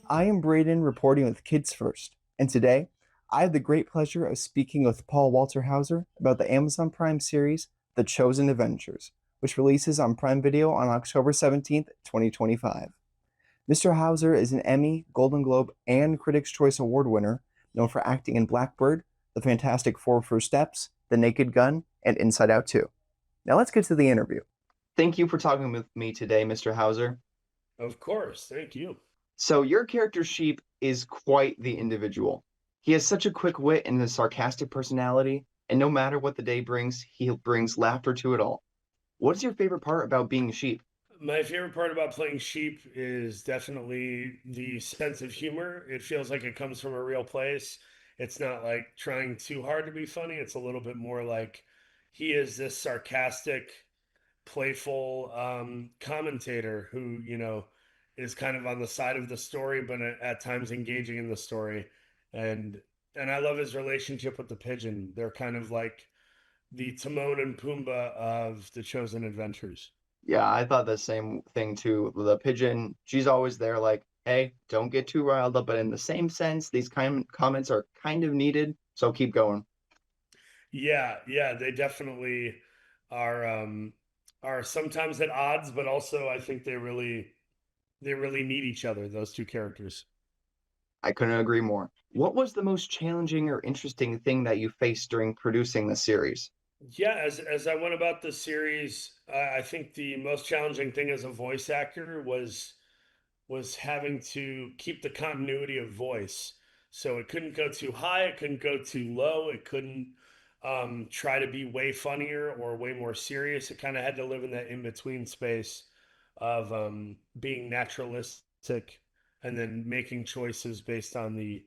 I am Braedyn reporting with Kids First, and today I have the great pleasure of speaking with Paul Walter Hauser about the Amazon Prime series The Chosen Adventures, which releases on Prime Video on October 17th, 2025. Mr. Hauser is an Emmy, Golden Globe, and Critics' Choice Award winner, known for acting in Blackbird, The Fantastic Four First Steps, The Naked Gun, and Inside Out 2. Now let's get to the interview. Thank you for talking with me today, Mr. Hauser. Of course, thank you. So your character Sheep is quite the individual. He has such a quick wit and a sarcastic personality, and no matter what the day brings, he brings laughter to it all. What's your favorite part about being Sheep? My favorite part about playing sheep is definitely the sense of humor. It feels like it comes from a real place. It's not like trying too hard to be funny. It's a little bit more like he is this sarcastic, playful commentator who, is kind of on the side of the story, but at times engaging in the story. And and I love his relationship with the pigeon. They're kind of like the Timon and Pumbaa of the Chosen Adventures. Yeah, I thought the same thing too. The pigeon, she's always there like, hey, don't get too riled up, but in the same sense, these kind of comments are kind of needed, so keep going. Yeah, yeah, they definitely are are sometimes at odds, but also I think they really need each other, those two characters. I couldn't agree more. What was the most challenging or interesting thing that you faced during producing the series? Yeah, as I went about the series, I think the most challenging thing as a voice actor was having to keep the continuity of voice. So it couldn't go too high, it couldn't go too low, it couldn't try to be way funnier or way more serious. It kind of had to live in that in between space of being naturalistic and then making choices based on the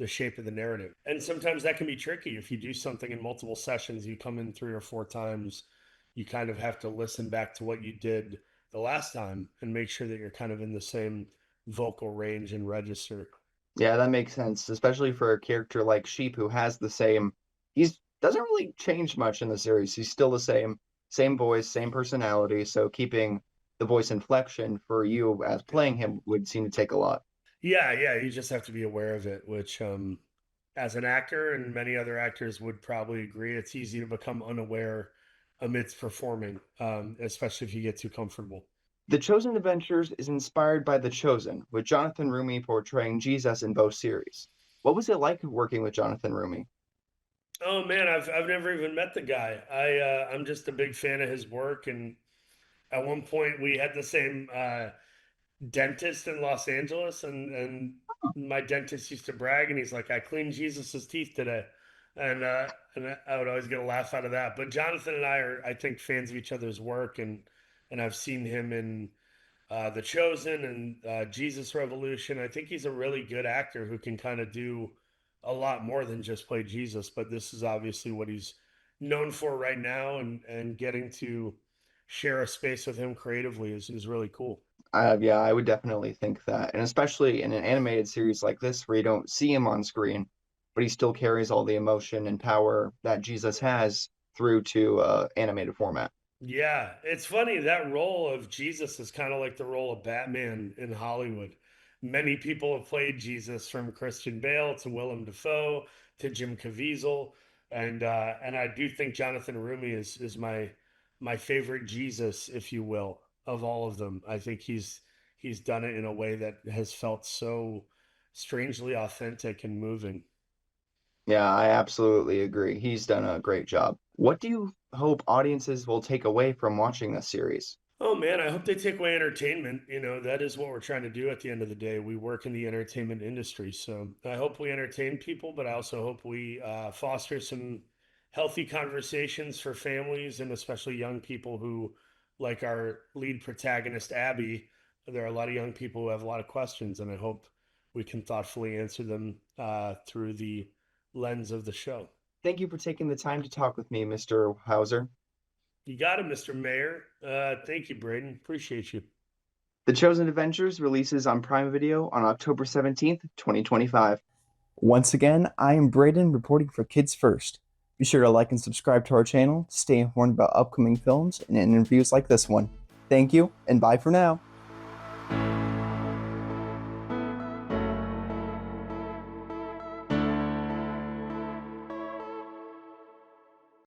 shape of the narrative. And sometimes that can be tricky. If you do something in multiple sessions, you come in three or four times, you kind of have to listen back to what you did the last time and make sure that you're kind of in the same vocal range and register. Yeah, that makes sense, especially for a character like Sheep who has the same he's doesn't really change much in the series. He's still the same voice, same personality, so keeping the voice inflection for you as playing him would seem to take a lot. Yeah, yeah, you just have to be aware of it, which as an actor and many other actors would probably agree, it's easy to become unaware amidst performing, especially if you get too comfortable. The Chosen Adventures is inspired by The Chosen, with Jonathan Roumie portraying Jesus in both series. What was it like working with Jonathan Roumie? Oh man, I've never even met the guy. I'm just a big fan of his work, and at one point we had the same dentist in Los Angeles, and my dentist used to brag, and he's like, "I cleaned Jesus's teeth today," and I would always get a laugh out of that. But Jonathan and I are, I think, fans of each other's work, and I've seen him in The Chosen and Jesus Revolution. I think he's a really good actor who can kind of do a lot more than just play Jesus. But this is obviously what he's known for right now, and getting to share a space with him creatively is really cool. Yeah, I would definitely think that. And especially in an animated series like this where you don't see him on screen, but he still carries all the emotion and power that Jesus has through to animated format. Yeah, it's funny that role of Jesus is kind of like the role of Batman in Hollywood. Many people have played Jesus, from Christian Bale to Willem Dafoe to Jim Caviezel, and I do think Jonathan Roumie is my favorite Jesus, if you will, of all of them. I think he's done it in a way that has felt so strangely authentic and moving. Yeah, I absolutely agree. He's done a great job. What do you hope audiences will take away from watching this series? Oh man, I hope they take away entertainment. That is what we're trying to do at the end of the day. We work in the entertainment industry. So I hope we entertain people, but I also hope we foster some healthy conversations for families and especially young people who, like our lead protagonist, Abby, there are a lot of young people who have a lot of questions, and I hope we can thoughtfully answer them through the lens of the show. Thank you for taking the time to talk with me, Mr. Hauser. You got it, Mr. Mayor. Thank you, Braden. Appreciate you. The Chosen Adventures releases on Prime Video on October 17th, 2025. Once again, I am Braedyn reporting for Kids First. Be sure to like and subscribe to our channel to stay informed about upcoming films and interviews like this one. Thank you, and bye for now.